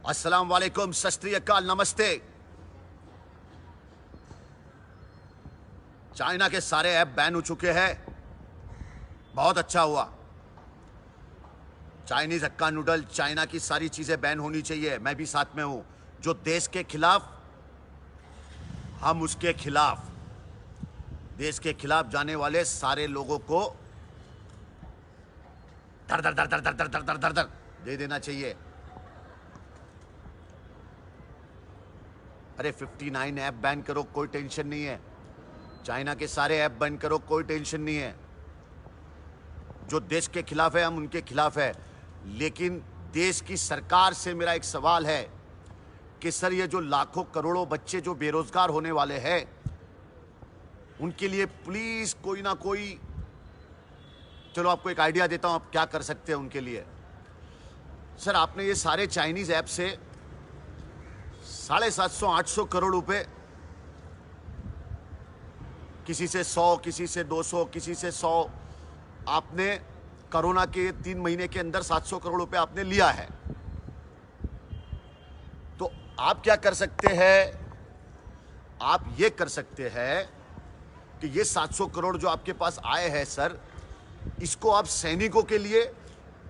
अस्सलाम वालेकुम, सत श्री अकाल, नमस्ते। चाइना के सारे ऐप बैन हो चुके हैं। बहुत अच्छा हुआ। चाइनीज हक्का नूडल, चाइना की सारी चीजें बैन होनी चाहिए। मैं भी साथ में हूं। जो देश के खिलाफ, हम उसके खिलाफ। देश के खिलाफ जाने वाले सारे लोगों को दर दर दर दर दर दर दर दर दर दर दे देना चाहिए। अरे 59 ऐप बैन करो, कोई टेंशन नहीं है। चाइना के सारे ऐप बैन करो, कोई टेंशन नहीं है। जो देश के खिलाफ है, हम उनके खिलाफ है। लेकिन देश की सरकार से मेरा एक सवाल है कि सर, ये जो लाखों करोड़ों बच्चे जो बेरोजगार होने वाले हैं, उनके लिए प्लीज कोई ना कोई, चलो आपको एक आइडिया देता हूं आप क्या कर सकते हैं उनके लिए। सर, आपने ये सारे चाइनीज ऐप से 750-800 करोड़ रुपए, किसी से 100, किसी से 200, किसी से 100, आपने कोरोना के 3 महीने के अंदर 700 करोड़ रुपए आपने लिया है। तो आप क्या कर सकते हैं? आप ये कर सकते हैं कि ये 700 करोड़ जो आपके पास आए हैं सर, इसको आप सैनिकों के लिए,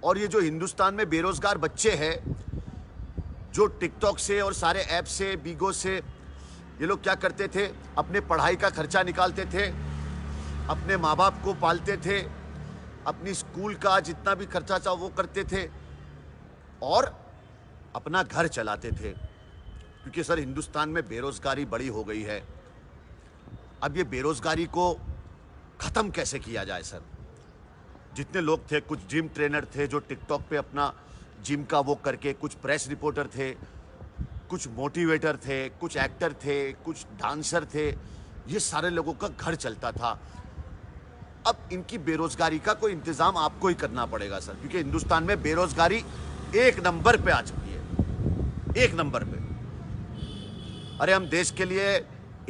और ये जो हिंदुस्तान में बेरोजगार बच्चे हैं जो टिकटॉक से और सारे ऐप से, बीगो से, ये लोग क्या करते थे, अपने पढ़ाई का खर्चा निकालते थे, अपने माँ बाप को पालते थे, अपनी स्कूल का जितना भी खर्चा था वो करते थे और अपना घर चलाते थे। क्योंकि सर, हिंदुस्तान में बेरोजगारी बड़ी हो गई है। अब ये बेरोजगारी को खत्म कैसे किया जाए सर? जितने लोग थे, कुछ जिम ट्रेनर थे जो टिकटॉक पे अपना जिम का वो करके, कुछ प्रेस रिपोर्टर थे, कुछ मोटिवेटर थे, कुछ एक्टर थे, कुछ डांसर थे, ये सारे लोगों का घर चलता था। अब इनकी बेरोजगारी का कोई इंतजाम आपको ही करना पड़ेगा सर, क्योंकि हिंदुस्तान में बेरोजगारी 1 नंबर पे आ चुकी है, 1 नंबर पे। अरे हम देश के लिए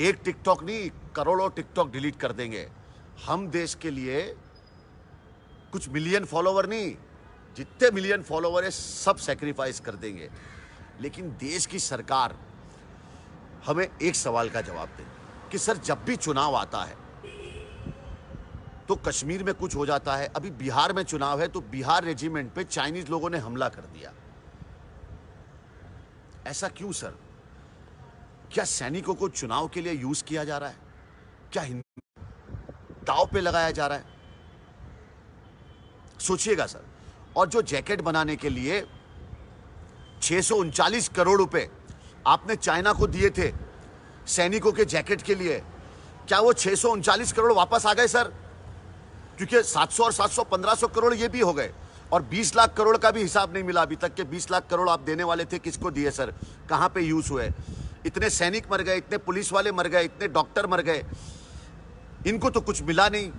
एक टिकटॉक नहीं, करोड़ों टिकटॉक डिलीट कर देंगे। हम देश के लिए कुछ मिलियन फॉलोवर नहीं, जितने मिलियन फॉलोवर है सब सैक्रिफाइस कर देंगे। लेकिन देश की सरकार हमें एक सवाल का जवाब दे कि सर, जब भी चुनाव आता है तो कश्मीर में कुछ हो जाता है। अभी बिहार में चुनाव है तो बिहार रेजिमेंट पे चाइनीज लोगों ने हमला कर दिया। ऐसा क्यों सर? क्या सैनिकों को चुनाव के लिए यूज किया जा रहा है? क्या दांव पे लगाया जा रहा है? सोचिएगा सर। और जो जैकेट बनाने के लिए 639 करोड़ रुपए आपने चाइना को दिए थे सैनिकों के जैकेट के लिए, क्या वो 639 करोड़ वापस आ गए सर? क्योंकि 700 और 700 1500 करोड़ ये भी हो गए, और 20 लाख करोड़ का भी हिसाब नहीं मिला अभी तक के 20 लाख करोड़ आप देने वाले थे, किसको दिए सर? कहां पे यूज हुए? इतने सैनिक मर गए, इतने पुलिस वाले मर गए, इतने डॉक्टर मर गए, इनको तो कुछ मिला नहीं,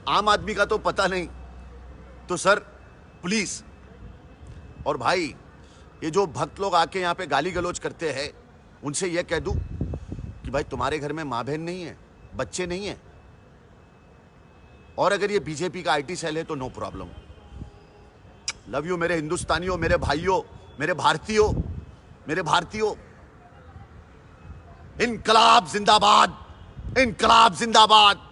आम आदमी का तो पता नहीं। तो सर प्लीज, और भाई ये जो भक्त लोग आके यहाँ पे गाली गलौज करते हैं, उनसे ये कह दूं कि भाई तुम्हारे घर में माँ बहन नहीं है, बच्चे नहीं है, और अगर ये बीजेपी का आईटी सेल है तो नो प्रॉब्लम। लव यू मेरे हिंदुस्तानियों, मेरे भाइयों, मेरे भारतीयों, मेरे भारतीयों। इनकलाब जिंदाबाद, इनकलाब जिंदाबाद।